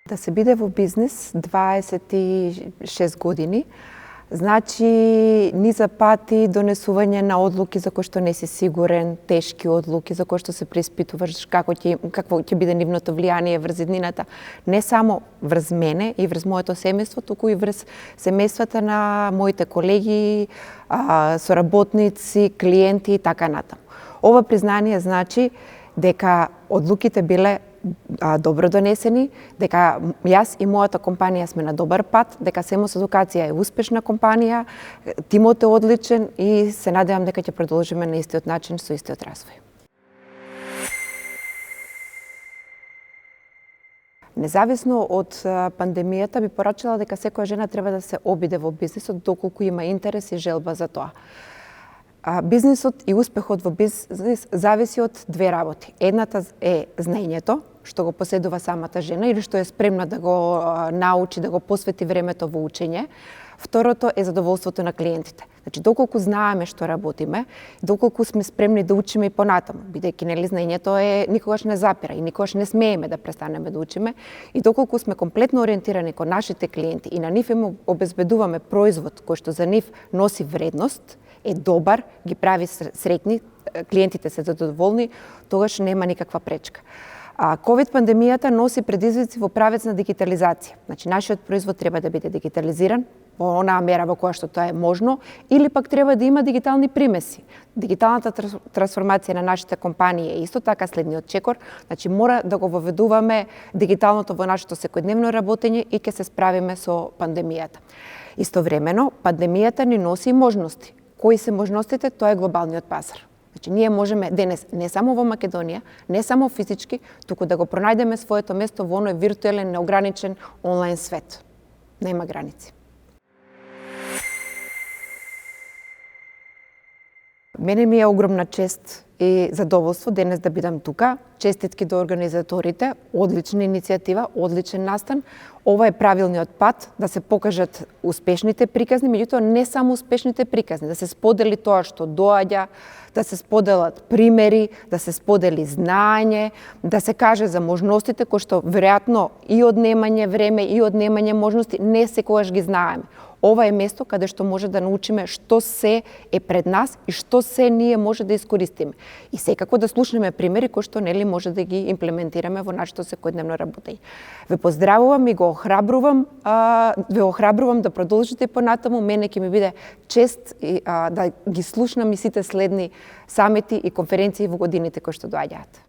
Да се биде во бизнис 26 години, значи низа пати донесување на одлуки за кои што не си сигурен, тешки одлуки за кои што се преиспитуваш какво ќе биде нивното влијание врз иднината, не само врз мене и врз моето семејство, туку и врз семејствата на моите колеги, соработници, клиенти и така натаму. Ова признание значи дека одлуките биле добро донесени, дека јас и мојата компанија сме на добар пат, дека Семос Едукација е успешна компанија, тимот е одличен и се надевам дека ќе продолжиме на истиот начин со истиот развој. Независно од пандемијата би порачала дека секоја жена треба да се обиде во бизнисот доколку има интерес и желба за тоа. Бизнисот и успехот во бизнис зависи од две работи. Едната е знаењето, што го поседува самата жена или што е спремна да го научи, да го посвети времето во учење. Второто е задоволството на клиентите. Значи, доколку знаеме што работиме, доколку сме спремни да учиме и понатаму, бидејќи знаењето никогаш не запира и никогаш не смееме да престанеме да учиме, и доколку сме комплетно ориентирани кон нашите клиенти и на нив им обезбедуваме производ кој што за нив носи вредност, е добар, ги прави среќни, клиентите се задоволни, тогаш нема никаква пречка. Ковид пандемијата носи предизвици во правец на дигитализација. Значи, нашиот производ треба да биде дигитализиран во онаа мера во која што тоа е можно, или пак треба да има дигитални примеси. Дигиталната трансформација на нашите компании е исто така следниот чекор, значи мора да го воведуваме дигиталното во нашето секојдневно работење и ќе се справиме со пандемијата. Истовремено, пандемијата ни носи и можности. Кои се можностите? Тоа е глобалниот пазар. Значи, ние можеме денес, не само во Македонија, не само физички, туку да го пронајдеме своето место во оној виртуелен, неограничен онлайн свет. Нема граници. Мене ми е огромна чест и задоволство денес да бидам тука. Честитки до организаторите, одлична иницијатива, одличен настан. Ова е правилниот пат да се покажат успешните приказни, меѓутоа не само успешните приказни, да се сподели тоа што доаѓа, да се споделат примери, да се сподели знаење, да се каже за можностите кои што веројатно и однемање време и однемање можности не секогаш ги знаеме. Ова е место каде што може да научиме што се е пред нас и што се ние може да искористиме. И секако да слушнеме примери кои што може да ги имплементираме во нашето секојдневно работење. Ве поздравувам и ве охрабрувам да продолжите понатаму. Мене ќе ми биде чест да ги слушнам и сите следни самити и конференции во годините кои што доаѓаат.